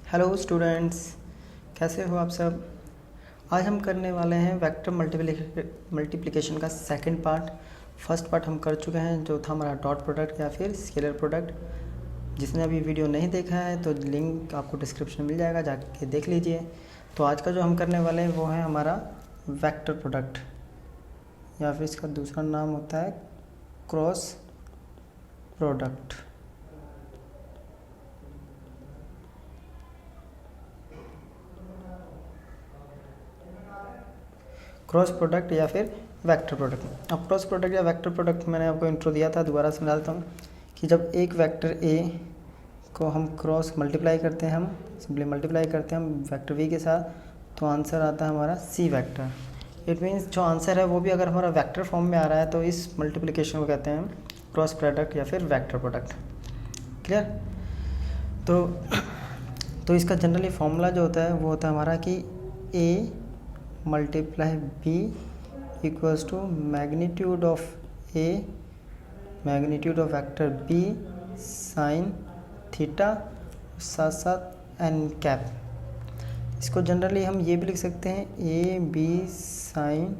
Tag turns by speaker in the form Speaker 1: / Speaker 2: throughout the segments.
Speaker 1: Hello students, कैसे हो आप सब। आज हम करने वाले हैं वेक्टर मल्टीप्लिकेशन का सेकंड पार्ट। फर्स्ट पार्ट हम कर चुके हैं जो था हमारा डॉट प्रोडक्ट या फिर स्केलर प्रोडक्ट। जिसने अभी वीडियो नहीं देखा है तो लिंक आपको डिस्क्रिप्शन में मिल जाएगा, जाके देख लीजिए। तो आज का जो हम करने वाले हैं वो है हमारा वेक्टर प्रोडक्ट, या फिर इसका दूसरा नाम होता है क्रॉस प्रोडक्ट। क्रॉस प्रोडक्ट या फिर वेक्टर प्रोडक्ट। अब क्रॉस प्रोडक्ट या वेक्टर प्रोडक्ट मैंने आपको इंट्रो दिया था, दोबारा समझा देता हूँ कि जब एक वेक्टर ए को हम क्रॉस मल्टीप्लाई करते हैं, हम सिंपली मल्टीप्लाई करते हैं हम वेक्टर वी के साथ, तो आंसर आता है हमारा सी वेक्टर। इट मीन्स जो आंसर है वो भी अगर हमारा वेक्टर फॉर्म में आ रहा है तो इस मल्टीप्लिकेशन को कहते हैं क्रॉस प्रोडक्ट या फिर वेक्टर प्रोडक्ट। क्लियर। तो इसका जनरली फॉर्मूला जो होता है वो होता है हमारा कि A multiply B equals to magnitude of A magnitude of vector B sine theta साथ साथ एन कैप। इसको जनरली हम ये भी लिख सकते हैं A B sine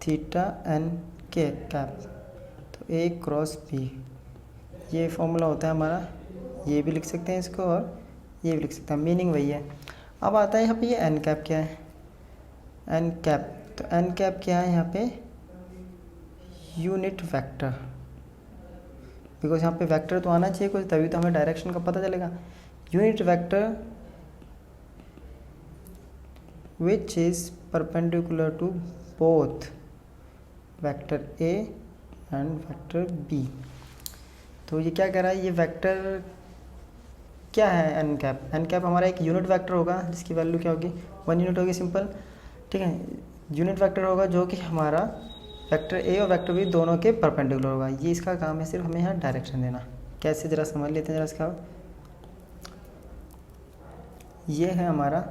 Speaker 1: theta N के कैप। तो ए क्रॉस बी ये फॉर्मूला होता है हमारा, ये भी लिख सकते हैं इसको और ये भी लिख सकते हैं, मीनिंग वही है। अब आता है यहाँ पे ये एन कैप क्या है, एन कैप। तो एन कैप क्या है यहाँ पे, यूनिट वेक्टर। बिकॉज यहाँ पे वेक्टर तो आना चाहिए कुछ, तभी तो हमें डायरेक्शन का पता चलेगा। Unit vector which is perpendicular to both vector A and vector B. तो ये क्या कह रहा है, ये वेक्टर क्या है एन कैप। एन कैप हमारा एक यूनिट वेक्टर होगा जिसकी वैल्यू क्या होगी, 1 यूनिट होगी, सिंपल। ठीक है, यूनिट वेक्टर होगा जो कि हमारा वेक्टर ए और वेक्टर बी दोनों के परपेंडिकुलर होगा। ये इसका काम है, सिर्फ हमें यहाँ डायरेक्शन देना। कैसे, जरा समझ लेते हैं जरा इसका। ये है हमारा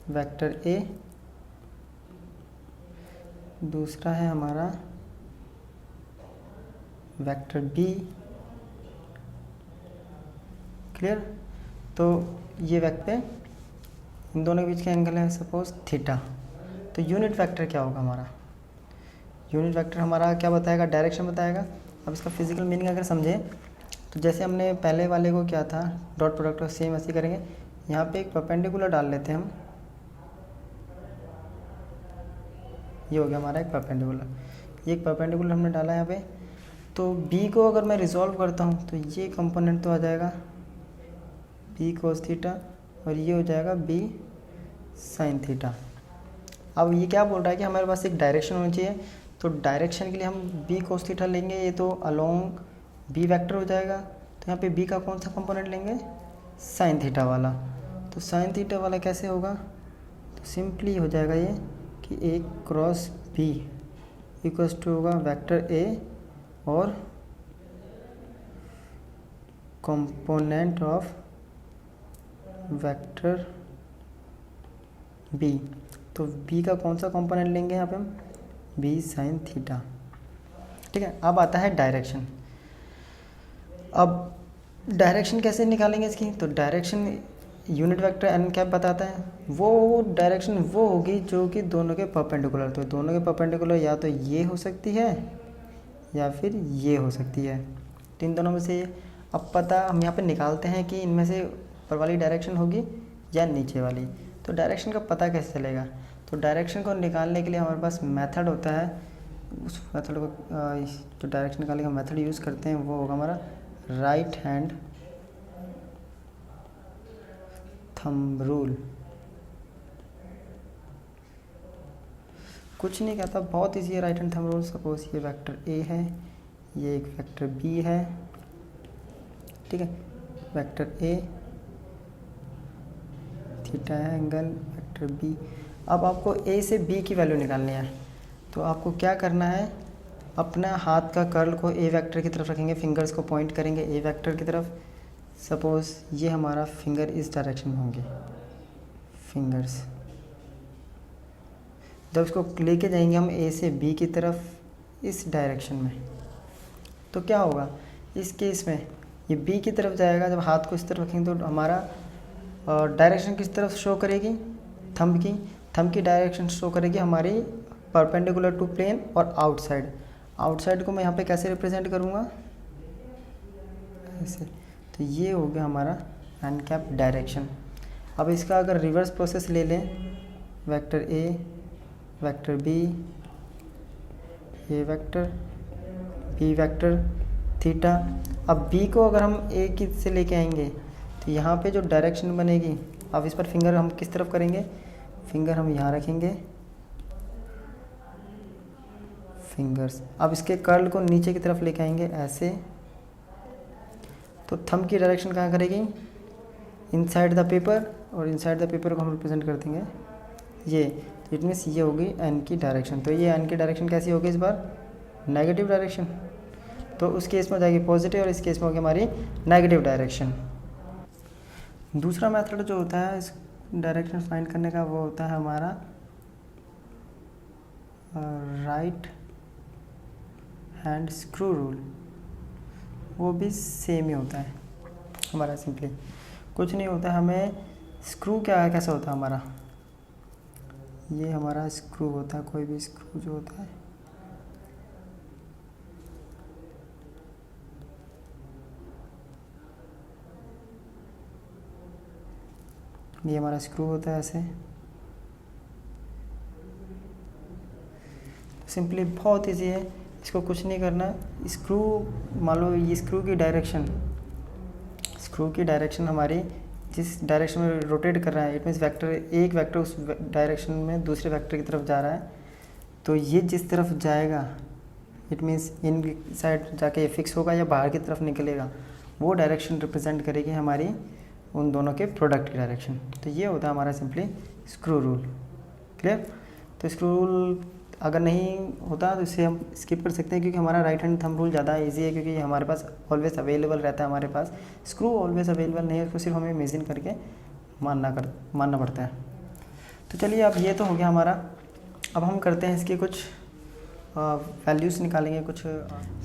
Speaker 1: वेक्टर ए, दूसरा है हमारा वेक्टर बी। क्लियर। तो ये वेक्टर, इन दोनों के बीच का एंगल है सपोज थीटा। तो यूनिट वेक्टर क्या होगा हमारा, यूनिट वेक्टर हमारा क्या बताएगा, डायरेक्शन बताएगा। अब इसका फिजिकल मीनिंग अगर समझें तो जैसे हमने पहले वाले को क्या था डॉट प्रोडक्ट को सेम ऐसे करेंगे। यहाँ पे एक परपेंडिकुलर डाल लेते हैं हम, ये हो गया हमारा एक परपेंडिकुलर। ये एक परपेंडिकुलर हमने डाला यहाँ पे। तो बी को अगर मैं रिजॉल्व करता हूँ तो ये कंपोनेंट तो आ जाएगा बी कोस थीटा और ये हो जाएगा बी साइन थीटा। अब ये क्या बोल रहा है कि हमारे पास एक डायरेक्शन होनी चाहिए। तो डायरेक्शन के लिए हम बी कोस थीटा लेंगे, ये तो अलोंग बी वेक्टर हो जाएगा। तो यहाँ पे बी का कौन सा कंपोनेंट लेंगे, साइन थीटा वाला। तो साइन थीटा वाला कैसे होगा, तो सिंपली हो जाएगा ये कि ए क्रॉस बी इक्वल्स टू होगा वेक्टर ए और कंपोनेंट ऑफ वेक्टर बी। तो बी का कौन सा कंपोनेंट लेंगे यहाँ पे हम, बी साइन थीटा। ठीक है, अब आता है डायरेक्शन। अब डायरेक्शन कैसे निकालेंगे इसकी, तो direction unit vector N cap बताता है। वो डायरेक्शन वो होगी जो कि दोनों के परपेंडिकुलर। तो दोनों के परपेंडिकुलर या तो ये हो सकती है या फिर ये हो सकती है, इन दोनों में से। अब पता हम यहाँ पे निकालते हैं कि इनमें से ऊपर वाली डायरेक्शन होगी या नीचे वाली। तो डायरेक्शन का पता कैसे चलेगा, तो डायरेक्शन को निकालने के लिए हमारे पास मेथड होता है। उस मेथड को जो डायरेक्शन निकालने का मेथड यूज़ करते हैं वो होगा हमारा राइट हैंड थंब रूल। कुछ नहीं कहता, बहुत ईजी है right hand thumb rule. Suppose ये वेक्टर ए है, ये एक वेक्टर बी है, ठीक है। वेक्टर ए थीटा है एंगल, वेक्टर बी। अब आपको ए से बी की वैल्यू निकालनी है। तो आपको क्या करना है, अपना हाथ का कर्ल को ए वेक्टर की तरफ रखेंगे, फिंगर्स को पॉइंट करेंगे ए वेक्टर की तरफ। सपोज़ ये हमारा फिंगर इस डायरेक्शन में होंगे, फिंगर्स जब इसको लेके जाएंगे हम ए से बी की तरफ इस डायरेक्शन में, तो क्या होगा इस केस में ये बी की तरफ जाएगा। जब हाथ को इस तरफ रखेंगे तो हमारा डायरेक्शन किस तरफ शो करेगी, थंब की डायरेक्शन शो करेगी हमारी परपेंडिकुलर टू प्लेन और आउटसाइड को मैं यहाँ पे कैसे रिप्रेजेंट करूँगा, ऐसे। तो ये हो गया हमारा एन कैप डायरेक्शन। अब इसका अगर रिवर्स प्रोसेस ले लें, vector A, vector B, A vector, B vector, theta. अब बी को अगर हम ए की से लेके आएंगे तो यहाँ पे जो डायरेक्शन बनेगी, अब इस पर फिंगर हम किस तरफ करेंगे, फिंगर हम यहाँ रखेंगे, फिंगर्स। अब इसके कर्ल को नीचे की तरफ लेके आएंगे ऐसे, तो थंब की डायरेक्शन कहाँ करेगी, इनसाइड द पेपर, और इनसाइड द पेपर को हम रिप्रेजेंट कर देंगे ये। तो इट मीन्स ये होगी एन की डायरेक्शन। तो ये एन की डायरेक्शन कैसी होगी इस बार, नेगेटिव डायरेक्शन। तो उस केस में हो जाएगी पॉजिटिव और इस केस में होगी हमारी नेगेटिव डायरेक्शन। दूसरा मेथड जो होता है इस डायरेक्शन फाइंड करने का, वो होता है हमारा राइट हैंड स्क्रू रूल। वो भी सेम ही होता है हमारा, सिंपली कुछ नहीं होता है। हमें स्क्रू कैसा होता है हमारा, ये हमारा स्क्रू होता है, कोई भी स्क्रू जो होता है, ये हमारा स्क्रू होता है ऐसे। सिंपली बहुत इजी है, इसको कुछ नहीं करना। स्क्रू मान लो ये स्क्रू की डायरेक्शन हमारी जिस डायरेक्शन में रोटेट कर रहा है, इट मीन्स एक वेक्टर उस डायरेक्शन में दूसरे वेक्टर की तरफ जा रहा है। तो ये जिस तरफ जाएगा, इट मीन्स इन साइड जाके फिक्स होगा या बाहर की तरफ निकलेगा, वो डायरेक्शन रिप्रेजेंट करेगी हमारी उन दोनों के प्रोडक्ट की डायरेक्शन। तो ये होता है हमारा सिंपली स्क्रू रूल। क्लियर। तो स्क्रू रूल अगर नहीं होता तो इसे हम स्किप कर सकते हैं, क्योंकि हमारा राइट हैंड थंब रूल ज़्यादा इजी है, क्योंकि हमारे पास ऑलवेज अवेलेबल रहता है। हमारे पास स्क्रू ऑलवेज अवेलेबल नहीं है, उसको सिर्फ हमें इमेजिन करके मानना पड़ता है। तो चलिए, अब ये तो हो गया हमारा। अब हम करते हैं इसकी कुछ वैल्यूज़ निकालेंगे कुछ।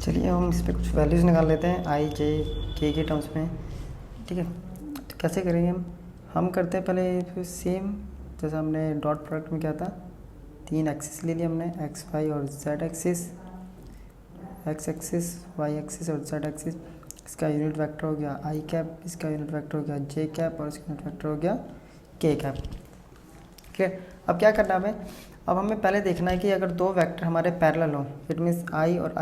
Speaker 1: चलिए हम इस पर कुछ वैल्यूज़ निकाल लेते हैं आई जे के टर्म्स में। ठीक है, तो कैसे करेंगे हम करते हैं पहले सेम जैसा हमने डॉट प्रोडक्ट में क्या था, 3 एक्सिस ले लिया हमने, एक्स वाई और Z axis, X axis, Y axis और जेड एक्सिस। इसका यूनिट वेक्टर हो गया आई कैप, इसका यूनिट वेक्टर हो गया जे कैप और इसका यूनिट वेक्टर हो गया के कैप। ठीक है, अब क्या करना है हमें, अब हमें पहले देखना है कि अगर दो वेक्टर हमारे पैरेलल हों, इट मीन्स आई और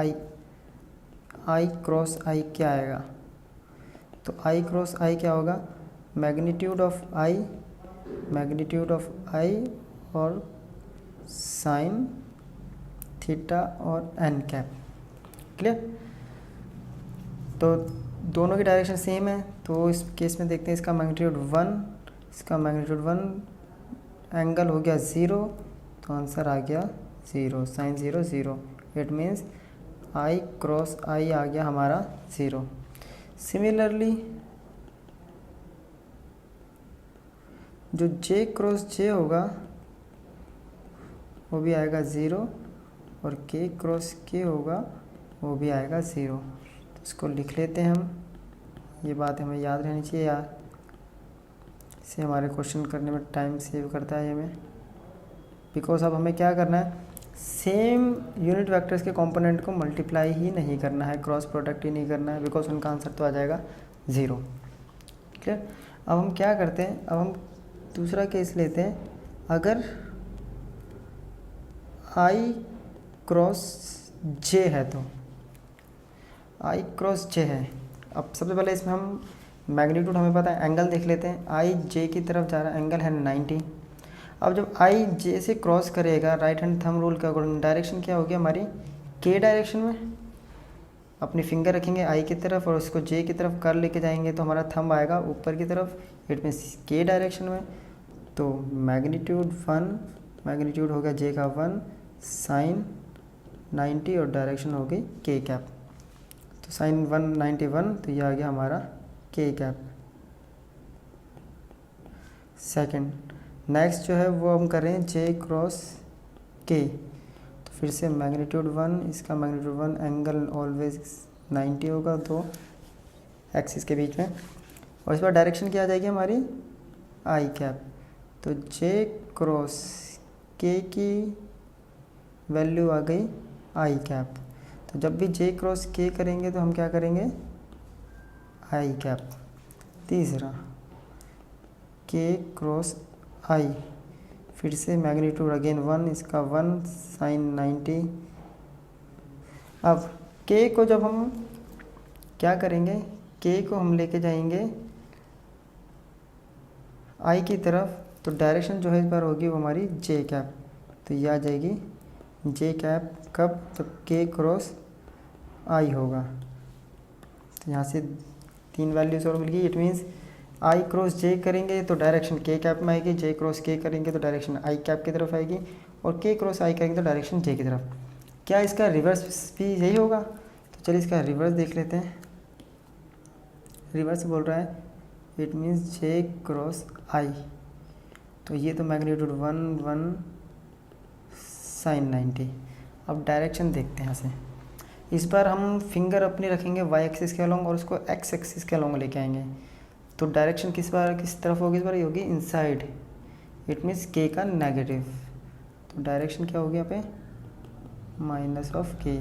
Speaker 1: आई क्रॉस आई क्या आएगा। तो आई क्रॉस आई क्या होगा, मैग्नीट्यूड ऑफ आई और साइन थीटा और एन कैप। क्लियर। तो दोनों की डायरेक्शन सेम है, तो इस केस में देखते हैं इसका मैग्नीट्यूड 1, इसका मैग्नीट्यूड 1, एंगल हो गया 0, तो आंसर आ गया 0, sine 0 0। It means I cross I आ गया हमारा 0। सिमिलरली जो जे क्रॉस जे होगा वो भी आएगा 0, और के क्रॉस के होगा वो भी आएगा 0। तो इसको लिख लेते हैं हम, ये बात हमें याद रहनी चाहिए यार, इससे हमारे क्वेश्चन करने में टाइम सेव करता है हमें। बिकॉज अब हमें क्या करना है, सेम यूनिट वेक्टर्स के कंपोनेंट को मल्टीप्लाई ही नहीं करना है, क्रॉस प्रोडक्ट ही नहीं करना है, बिकॉज उनका आंसर तो आ जाएगा 0। क्लियर। अब हम क्या करते हैं, अब हम दूसरा केस लेते हैं। अगर आई क्रॉस जे है, तो आई क्रॉस जे है। अब सबसे पहले इसमें हम मैग्नीट्यूड हमें पता है, एंगल देख लेते हैं। आई जे की तरफ जा रहा है, एंगल है 90। अब जब आई जे से क्रॉस करेगा राइट हैंड थंब रूल के अकॉर्डिंग, डायरेक्शन क्या होगी हमारी के डायरेक्शन में। अपनी फिंगर रखेंगे आई की तरफ और उसको जे की तरफ कर लेके जाएंगे, तो हमारा थंब आएगा ऊपर की तरफ, इट मीन्स के डायरेक्शन में। तो मैग्नीट्यूड 1, मैग्नीट्यूड होगा जे का 1, साइन 90 और डायरेक्शन हो गई के कैप। तो साइन 191, तो ये आ गया हमारा के कैप। सेकंड, नेक्स्ट जो है वो हम करें जे क्रॉस के। तो फिर से मैग्नीट्यूड 1, इसका मैग्नीट्यूड 1, एंगल ऑलवेज 90 होगा, तो एक्सिस के बीच में, और इस बार डायरेक्शन क्या आ जाएगी हमारी आई कैप। तो जे क्रॉस के की वैल्यू आ गई आई कैप। तो जब भी जे क्रॉस के करेंगे तो हम क्या करेंगे आई कैप। तीसरा के क्रॉस आई, फिर से मैग्नीट्यूड अगेन 1, इसका 1 साइन 90। अब के को जब हम क्या करेंगे, के को हम लेके जाएंगे आई की तरफ, तो डायरेक्शन जो है इस बार होगी वो हमारी जे कैप। तो ये आ जाएगी जे कैप कब, तो के क्रॉस आई होगा। तो यहाँ से 3 वैल्यूज और मिल गई। इट मीन्स आई क्रॉस जे करेंगे तो डायरेक्शन के कैप में आएगी, जे क्रॉस के करेंगे तो डायरेक्शन आई कैप की तरफ आएगी, और के क्रॉस आई करेंगे तो डायरेक्शन जे की तरफ। क्या इसका रिवर्स भी यही होगा? तो चलिए इसका रिवर्स देख लेते हैं। रिवर्स बोल रहा है इट मीन्स जे क्रॉस आई, तो ये तो मैग्नीट्यूड 1 साइन 90। अब डायरेक्शन देखते हैं यहाँ से। इस बार हम फिंगर अपनी रखेंगे वाई एक्सिस के अलोंग और उसको एक्स एक्सिस के अलोंग लेके आएंगे। तो डायरेक्शन किस तरफ होगी? इस बार ये होगी इनसाइड। इट मीन्स के का नेगेटिव, तो डायरेक्शन क्या होगी यहाँ पे माइनस ऑफ के।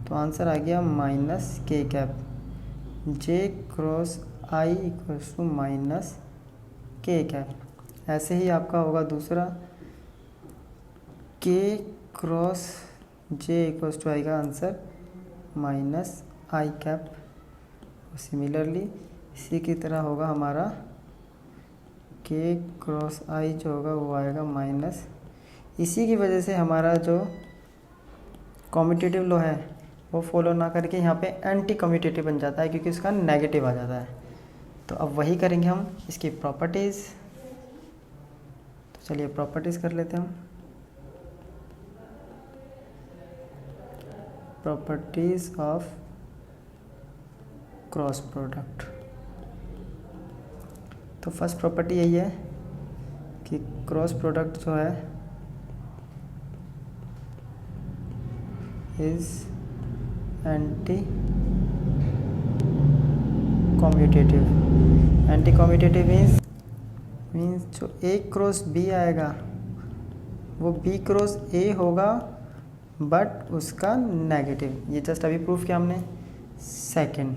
Speaker 1: तो आंसर आ गया minus K cap. J cross I equals to minus K cap. ऐसे ही आपका होगा दूसरा, K cross J equals to आएगा answer minus I cap. Similarly इसी की तरह होगा हमारा के क्रॉस आई जो होगा वो आएगा माइनस। इसी की वजह से हमारा जो कम्यूटेटिव लॉ है वो फॉलो ना करके यहाँ पे एंटी कम्यूटेटिव बन जाता है, क्योंकि इसका नेगेटिव आ जाता है। तो अब वही करेंगे हम इसकी प्रॉपर्टीज़। तो चलिए प्रॉपर्टीज़ कर लेते हैं हम। Properties of cross product. तो फर्स्ट प्रॉपर्टी यही है कि क्रॉस प्रोडक्ट जो है is anti commutative. Anti commutative means जो ए क्रॉस बी आएगा वो बी क्रॉस ए होगा बट उसका नेगेटिव। ये जस्ट अभी प्रूफ किया हमने। सेकंड,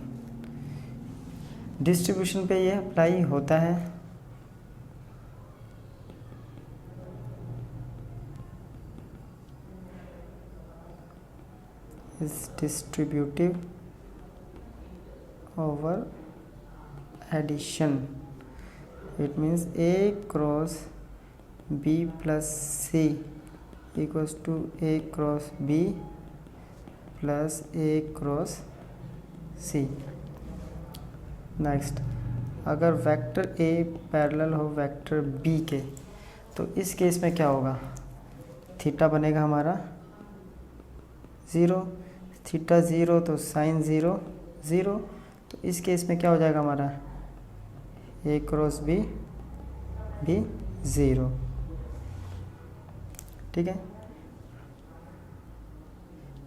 Speaker 1: डिस्ट्रीब्यूशन पे ये अप्लाई होता है। Is distributive over addition. It means A cross B plus C equals to A cross B plus A cross C. Next, अगर वेक्टर ए पैरेलल हो वेक्टर बी के, तो इस केस में क्या होगा? थीटा बनेगा हमारा 0, थीटा 0 तो साइन 0 0। तो इस केस में क्या हो जाएगा हमारा ए क्रॉस बी भी 0। ठीक है,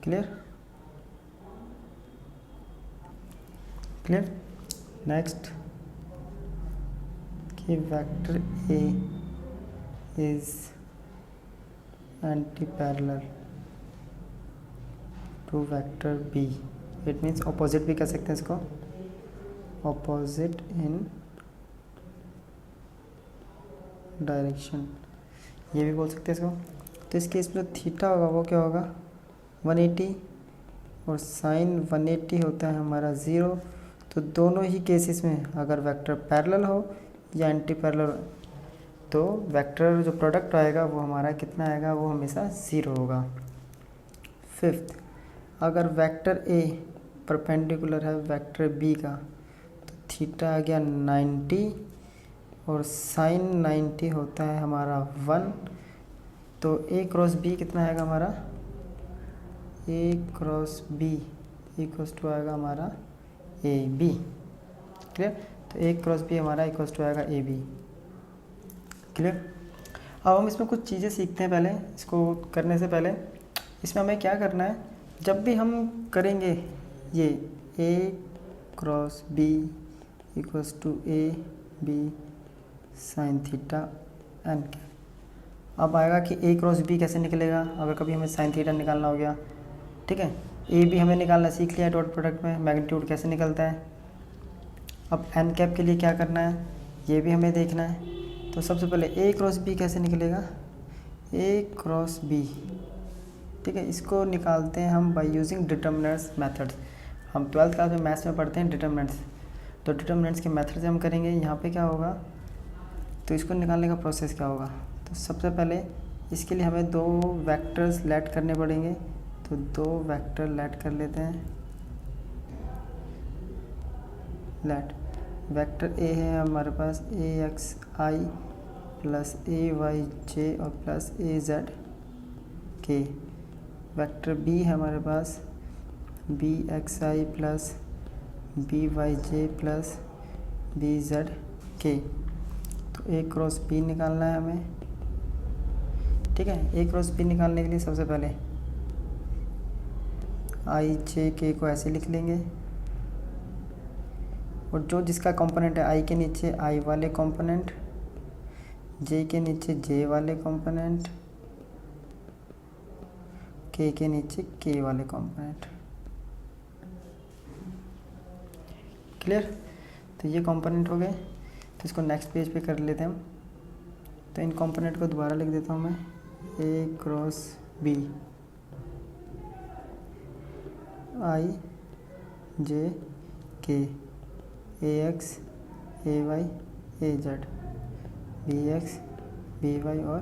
Speaker 1: क्लियर? नेक्स्ट कि vector A is anti parallel to vector B. It means opposite भी कह सकते हैं इसको, ऑपोजिट इन डायरेक्शन, ये भी बोल सकते हैं इसको। तो इस केस में जो थीटा होगा वो क्या होगा 180 और साइन 180 होता है हमारा 0। तो दोनों ही केसेस में अगर वेक्टर पैरेलल हो या एंटी पैरेलल तो वेक्टर जो प्रोडक्ट आएगा वो हमारा कितना आएगा, वो हमेशा 0 होगा। फिफ्थ, अगर वेक्टर ए परपेंडिकुलर है वेक्टर बी का, तो थीटा आ गया 90 और साइन 90 होता है हमारा 1। तो ए क्रॉस बी कितना आएगा हमारा, ए क्रॉस बी इक्वल्स टू आएगा हमारा ए बी। क्लियर? तो ए क्रॉस बी हमारा इक्वल्स टू आएगा ए बी। क्लियर? अब हम इसमें कुछ चीज़ें सीखते हैं। पहले इसको करने से पहले इसमें हमें क्या करना है, जब भी हम करेंगे ये A cross B equals to A B sine theta N cap. अब आएगा कि ए क्रॉस बी कैसे निकलेगा अगर कभी हमें साइन थीटा निकालना हो गया, ठीक है। ए बी हमें निकालना सीख लिया डॉट प्रोडक्ट में, मैग्नीट्यूड कैसे निकलता है। अब एन कैप के लिए क्या करना है ये भी हमें देखना है। तो सबसे पहले ए क्रॉस बी कैसे निकलेगा, ए क्रॉस बी, ठीक है। इसको निकालते हैं हम बाय यूजिंग डिटर्मिनेंट्स मेथड्स। हम 12th क्लास में मैथ्स में पढ़ते हैं डिटर्मिनेंट्स, तो डिटर्मिनेंट्स के मेथड से हम करेंगे। यहाँ पे क्या होगा, तो इसको निकालने का प्रोसेस क्या होगा। तो सबसे पहले इसके लिए हमें दो वेक्टर्स लेट करने पड़ेंगे, तो दो वेक्टर लेट कर लेते हैं। लेट वेक्टर ए है हमारे पास A x I plus A Y जे और प्लस ए जेड के। वेक्टर बी है हमारे पास बी एक्स आई प्लस बी वाई जे प्लस बी जेड के। तो ए क्रॉस बी निकालना है हमें, ठीक है। ए क्रॉस बी निकालने के लिए सबसे पहले आई जे के को ऐसे लिख लेंगे, और जो जिसका कंपोनेंट है आई के नीचे आई वाले कंपोनेंट, जे के नीचे जे वाले कंपोनेंट, के नीचे के वाले कंपोनेंट। क्लियर। तो ये कंपोनेंट हो गए। तो इसको नेक्स्ट पेज पे कर लेते हैं हम। तो इन कंपोनेंट को दोबारा लिख देता हूँ मैं, ए cross B I J K A X A Y A Z B X B Y और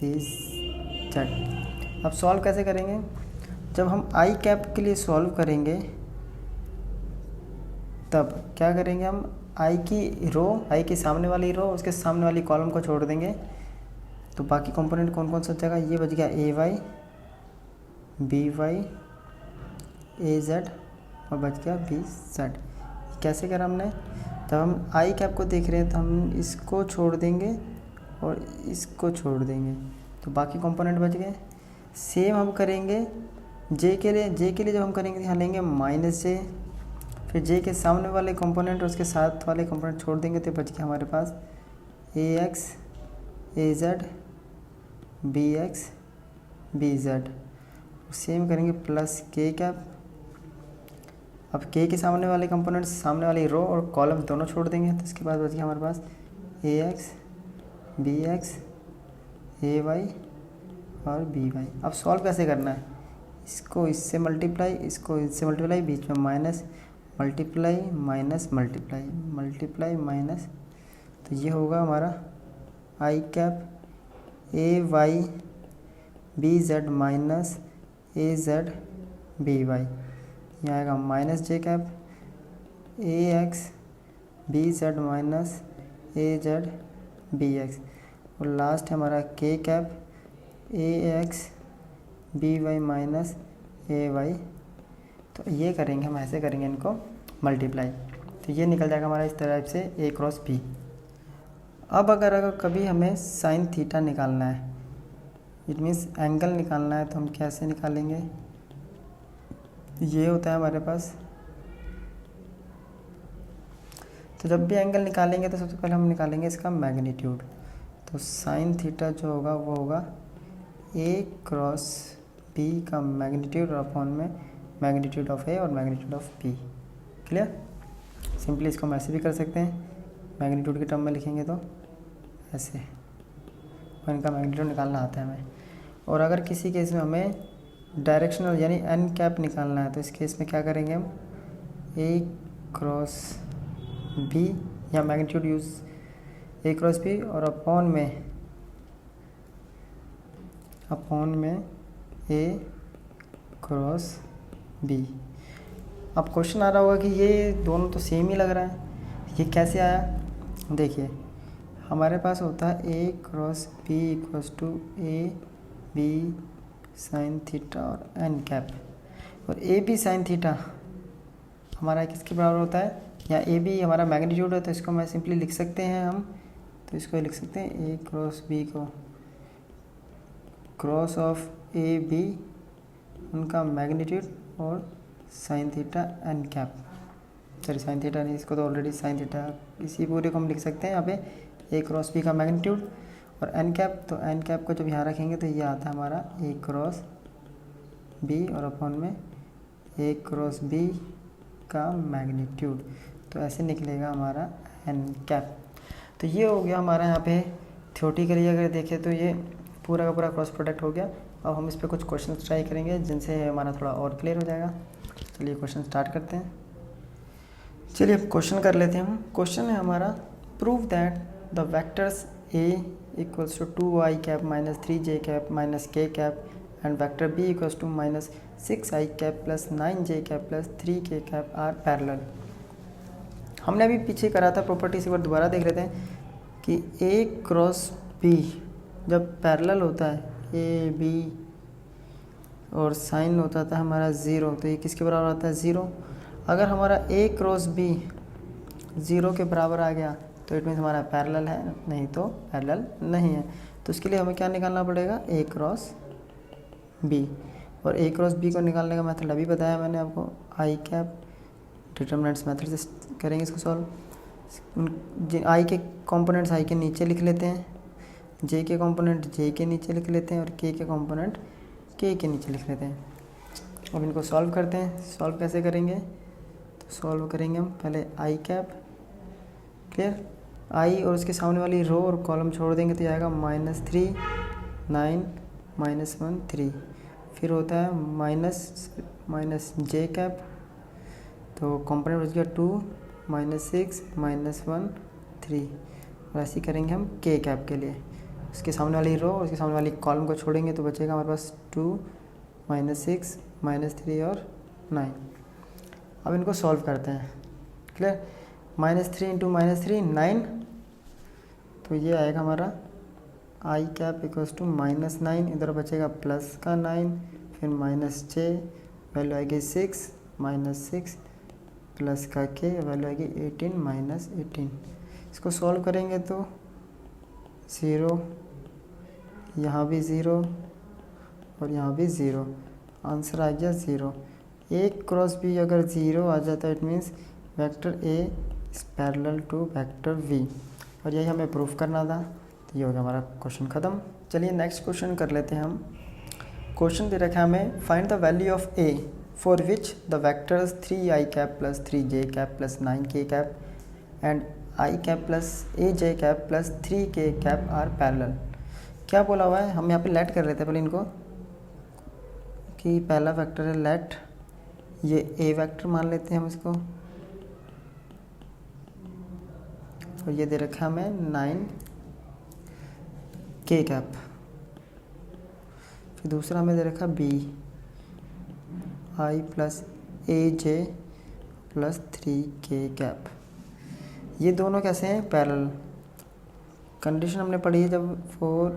Speaker 1: बी जेड। अब सॉल्व कैसे करेंगे, जब हम आई कैप के लिए सॉल्व करेंगे तब क्या करेंगे, हम आई की रो, आई के सामने वाली रो उसके सामने वाली कॉलम को छोड़ देंगे। तो बाकी कंपोनेंट कौन कौन सा बचेगा, ये बच गया ए Y B Y A Z और बच गया बी जेड। कैसे करा हमने, जब हम आई कैप को देख रहे हैं तो हम इसको छोड़ देंगे और इसको छोड़ देंगे, तो बाकी कंपोनेंट बच गए। सेम हम करेंगे जे के लिए। जे के लिए जब हम करेंगे यहाँ लेंगे माइनस जे, फिर जे के सामने वाले कंपोनेंट और उसके साथ वाले कंपोनेंट छोड़ देंगे, तो बच गया हमारे पास A X A Z B X B Z. Same करेंगे प्लस के कैप। अब के सामने वाले कंपोनेंट्स, सामने वाली रो और कॉलम दोनों छोड़ देंगे, तो इसके बाद बच गया हमारे पास A X B x A Y और बी वाई। अब सॉल्व कैसे करना है, इसको इससे मल्टीप्लाई, इसको इससे मल्टीप्लाई, बीच में minus, multiply minus multiply, multiply minus. तो ये होगा हमारा I cap A Y B Z minus A Z B Y. यहाँ आएगा minus J cap A X B Z minus A Z B X, और लास्ट है हमारा K cap A X B Y minus A Y. तो ये करेंगे हम, ऐसे करेंगे इनको मल्टीप्लाई, तो ये निकल जाएगा हमारा इस तरह से ए क्रॉस बी। अब अगर कभी हमें साइन थीटा निकालना है, इट मीन्स एंगल निकालना है, तो हम कैसे निकालेंगे, ये होता है हमारे पास। तो जब भी एंगल निकालेंगे तो सबसे पहले हम निकालेंगे इसका मैग्नीट्यूड। तो साइन थीटा जो होगा वो होगा ए क्रॉस बी का मैग्नीट्यूड अपॉन में मैग्नीट्यूड ऑफ ए और magnitude of B. Clear. Simply इसको हम ऐसे भी कर सकते हैं, मैग्नीट्यूड के टर्म में लिखेंगे तो ऐसे, और इनका मैग्नीट्यूड निकालना आता है हमें। और अगर किसी केस में हमें डायरेक्शनल यानी एन कैप निकालना है, तो इस केस में क्या करेंगे हम, ए क्रॉस बी या मैग्नीट्यूड यूज़ ए क्रॉस बी और अपॉन में ए क्रॉस बी। अब क्वेश्चन आ रहा होगा कि ये दोनों तो सेम ही लग रहा है, ये कैसे आया। देखिए हमारे पास होता है A cross B equals to A B sine theta और एन कैप, और ए बी साइन थीटा हमारा किसके बराबर होता है, या ए बी हमारा मैग्नीट्यूड है, तो इसको मैं सिंपली लिख सकते हैं हम, तो इसको लिख सकते हैं ए क्रॉस बी को क्रॉस ऑफ ए बी उनका मैग्नीट्यूड और sine theta N cap. Sorry sine theta नहीं, इसको तो ऑलरेडी साइन थीटा, इसी पूरे को हम लिख सकते हैं यहाँ पे ए क्रॉस बी का मैग्नीट्यूड। और एन कैप, तो एन कैप को जब यहाँ रखेंगे तो ये आता है हमारा ए क्रॉस बी और अपॉन में ए क्रॉस बी का मैग्नीट्यूड। तो ऐसे निकलेगा हमारा एन कैप। तो ये हो गया हमारा यहाँ पे थ्योरेटिकली अगर देखें तो ये पूरा का पूरा क्रॉस प्रोडक्ट हो गया। अब हम इस पर कुछ क्वेश्चन ट्राई करेंगे जिनसे हमारा थोड़ा और क्लियर हो जाएगा। चलिए क्वेश्चन स्टार्ट करते हैं। चलिए क्वेश्चन कर लेते हैं हम। क्वेश्चन है हमारा, prove that the vectors A equals to 2i cap minus 3j cap minus k cap and vector b equals to minus 6i cap plus 9j cap plus 3k cap are parallel. हमने अभी पीछे करा था property से, एक बार दोबारा देख लेते हैं कि a क्रॉस b जब पैरेलल होता है ए बी और साइन होता था हमारा 0, तो ये किसके बराबर आता है 0। अगर हमारा a क्रॉस b 0 के बराबर आ गया तो इट मीन्स हमारा पैरेलल है, नहीं तो पैरेलल नहीं है। तो उसके लिए हमें क्या निकालना पड़ेगा, a क्रॉस b। और a क्रॉस b को निकालने का मेथड अभी बताया मैंने आपको, आई कैप डिटरमिनेंट्स मेथड से करेंगे इसको सॉल्व। आई के कंपोनेंट्स आई के नीचे लिख लेते हैं, जे के कंपोनेंट जे के नीचे लिख लेते हैं और के कंपोनेंट के नीचे लिख लेते हैं। अब इनको सॉल्व करते हैं। सॉल्व कैसे करेंगे, तो सॉल्व करेंगे हम पहले आई कैप, क्लियर, आई और उसके सामने वाली रो और कॉलम छोड़ देंगे तो आएगा -3 9 -1 3। फिर होता है माइनस जे कैप, तो कंपोनेंट बच गया 2 -6 -1 3। और ऐसे करेंगे हम के कैप के लिए, उसके सामने वाली रो और उसके सामने वाली कॉलम को छोड़ेंगे तो बचेगा हमारे पास 2 -6 -3 और 9। अब इनको सॉल्व करते हैं, क्लियर। -3 इंटू -3 9, तो ये आएगा हमारा आई कैप इक्वल्स टू -9, इधर बचेगा प्लस का 9, फिर -j वैल्यू आएगी 6 -6 प्लस का k वैल्यू आएगी 18 -18। इसको सॉल्व करेंगे तो 0, यहाँ भी 0 और यहाँ भी 0, आंसर आ गया 0। ए क्रॉस बी अगर 0 आ जाता है it means vector A is parallel to vector V, और यही हमें प्रूफ करना था। तो ये हो गया हमारा क्वेश्चन ख़त्म। चलिए नेक्स्ट क्वेश्चन कर लेते हैं हम। क्वेश्चन दे रखा है हमें, find the value of A for which the vectors 3i cap plus 3j cap plus 9k cap and i cap plus aj cap plus 3k cap are parallel. क्या बोला हुआ है, हम यहाँ पे लेट कर लेते हैं पहले इनको, कि पहला वेक्टर है लेट, ये ए वेक्टर मान लेते हैं हम इसको, और ये दे रखा है हमें 9k कैप। फिर दूसरा हमें दे रखा B i plus aj plus 3k cap. ये दोनों कैसे हैं, पैरेलल। कंडीशन हमने पढ़ी है जब for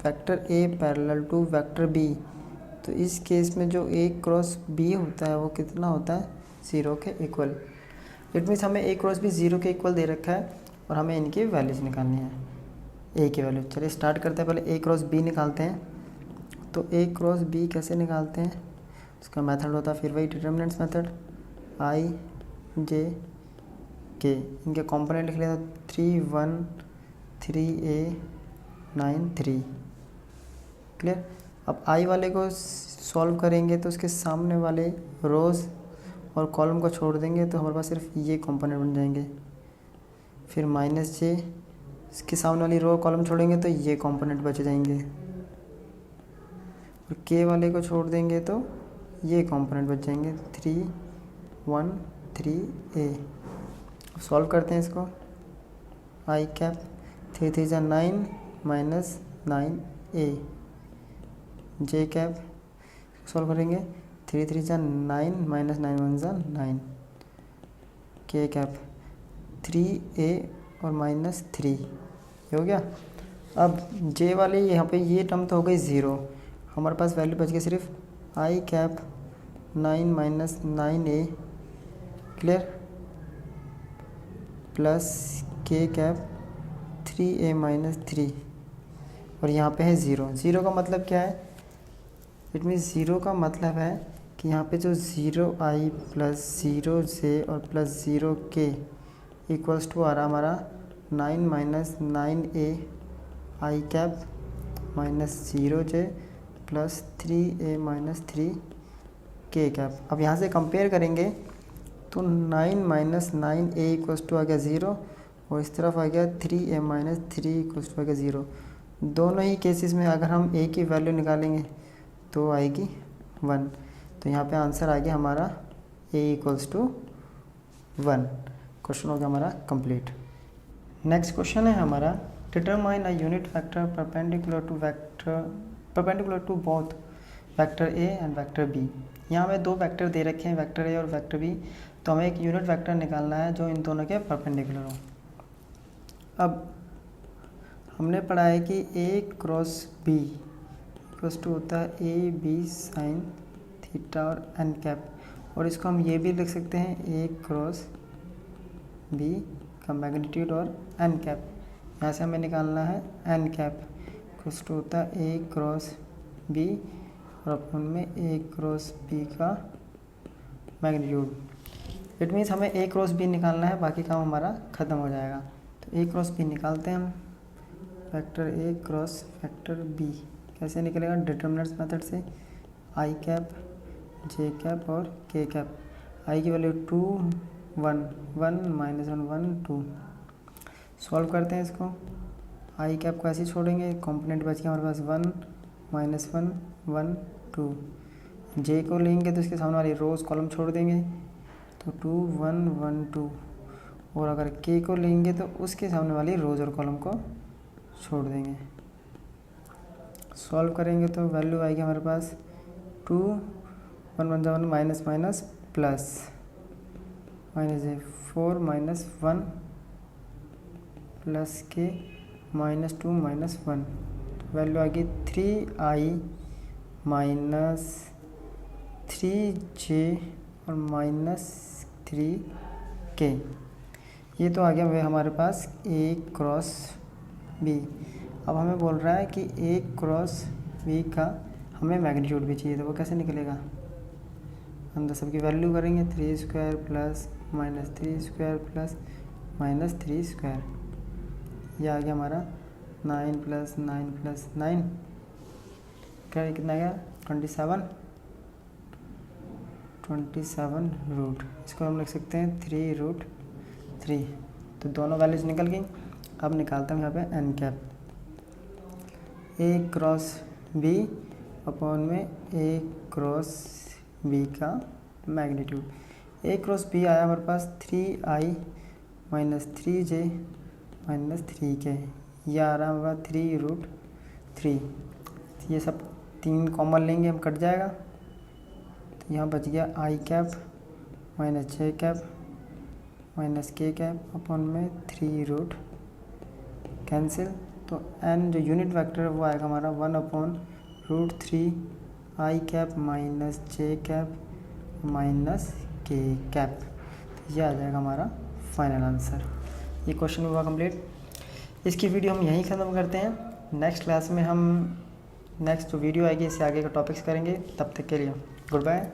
Speaker 1: vector A parallel to vector B, तो इस केस में जो ए क्रॉस बी होता है वो कितना होता है, 0 के इक्वल। इट मीन्स हमें ए क्रॉस बी 0 के इक्वल दे रखा है और हमें इनकी वैल्यूज निकालनी है, ए की वैल्यू। चलिए स्टार्ट करते हैं, पहले ए क्रॉस बी निकालते हैं। तो ए क्रॉस बी कैसे निकालते हैं, उसका मेथड होता है फिर वही डिटरमिनेंट्स मेथड, आई जे के, इनके कंपोनेंट लिख लेते 3 1 3a 9 3, क्लियर। अब आई वाले को सॉल्व करेंगे तो उसके सामने वाले रोज़ और कॉलम को छोड़ देंगे तो हमारे पास सिर्फ ये कंपोनेंट बन जाएंगे। फिर -j, इसके सामने वाली रो कॉलम छोड़ेंगे तो ये कंपोनेंट बच जाएंगे, और k वाले को छोड़ देंगे तो ये कंपोनेंट बच जाएंगे 3 1 3a। सॉल्व करते हैं इसको, आई कैप 3 3 जा 9 -9a, जे कैप सॉल्व करेंगे 3 3 जा 9 -9 1 जा 9, के कैप 3a और -3, ये हो गया। अब जे वाली यहाँ पे ये टर्म तो हो गई 0, हमारे पास वैल्यू बच गई सिर्फ आई cap 9 -9a, clear, plus K cap 3a -3, और यहाँ पे है 0। 0 का मतलब क्या है, इट मीन्स 0 का मतलब है कि कि यहाँ पे जो 0i प्लस 0j और प्लस 0k इक्वल्स टू आ रहा हमारा 9 minus 9a i cap minus 0j plus 3a minus 3k cap. अब यहाँ से कंपेयर करेंगे तो 9 माइनस 9a इक्वल्स टू आ गया 0 और इस तरफ आ गया 3a माइनस 3 इक्वल्स टू आ गया 0। दोनों ही केसेस में अगर हम a की वैल्यू निकालेंगे तो आएगी 1। तो यहाँ पे आंसर आ गया हमारा a इक्वल्स टू 1। क्वेश्चन हो गया हमारा कंप्लीट। नेक्स्ट क्वेश्चन है हमारा determine a unit vector perpendicular to both vector a and vector b। यहाँ हमें दो वेक्टर दे रखे हैं, वेक्टर a और वेक्टर b। तो हमें एक यूनिट वेक्टर निकालना है जो इन दोनों के परपेंडिकुलर हो। अब हमने पढ़ा है कि a cross b equals to होता है a b साइन थीटा और n कैप, और इसको हम ये भी लिख सकते हैं a क्रॉस b का मैग्नीट्यूड और n कैप। यहाँ से हमें निकालना है n कैप इक्वल्स टू होता है a क्रॉस b और अपन में a क्रॉस b का मैग्नीट्यूड। इट मीन्स हमें a क्रॉस b निकालना है, बाकी काम हमारा ख़त्म हो जाएगा। तो a क्रॉस b निकालते हैं हम। Vector a cross vector b कैसे निकलेगा? डिटर्मिनेंट्स मेथड से i कैप j कैप और k कैप। i की वैल्यू 2 1 1 माइनस 1 1 2। सॉल्व करते हैं इसको। i कैप को ऐसे ही छोड़ेंगे, कॉम्पोनेंट बच गया हमारे पास 1 माइनस 1 1 2। j को लेंगे तो इसके सामने वाली रोज कॉलम छोड़ देंगे, तो 2 1 1 2। और अगर k को लेंगे तो उसके सामने वाली रोज और कॉलम को छोड़ देंगे। सॉल्व करेंगे तो वैल्यू आएगी हमारे पास 2 1 1 1 minus minus plus minus 4 minus 1 plus के माइनस 2 माइनस 1। वैल्यू आ गई 3i माइनस 3j और माइनस 3k। ये तो आ गया वे हमारे पास a क्रॉस b। अब हमें बोल रहा है कि a क्रॉस b का हमें मैग्नीट्यूड भी चाहिए, तो वो कैसे निकलेगा? हम तो सबकी वैल्यू करेंगे 3 square plus minus 3 square plus minus 3 square. यह आ गया हमारा 9 प्लस 9 प्लस 9 क्या कितना गया 27 रूट। इसको हम लिख सकते हैं 3 रूट 3। तो दोनों वैल्यूज निकल गई। अब निकालता हूँ यहाँ पे n cap. a cross b upon में a क्रॉस b का मैग्नीट्यूड। a क्रॉस b आया हमारे पास 3i minus 3j minus 3k। यह आ रहा होगा 3 रूट 3। ये सब तीन कॉमन लेंगे हम, कट जाएगा। तो यहाँ बच गया i cap minus j cap minus k cap upon में 3 रूट कैंसिल। तो n जो यूनिट वेक्टर है वो आएगा हमारा 1 upon root 3 i cap minus j cap minus k cap. तो ये आ जाएगा हमारा फाइनल आंसर। ये क्वेश्चन हुआ कंप्लीट। इसकी वीडियो हम यहीं ख़त्म करते हैं। नेक्स्ट क्लास में हम नेक्स्ट जो वीडियो आएगी इससे आगे का टॉपिक्स करेंगे। तब तक के लिए गुड बाय।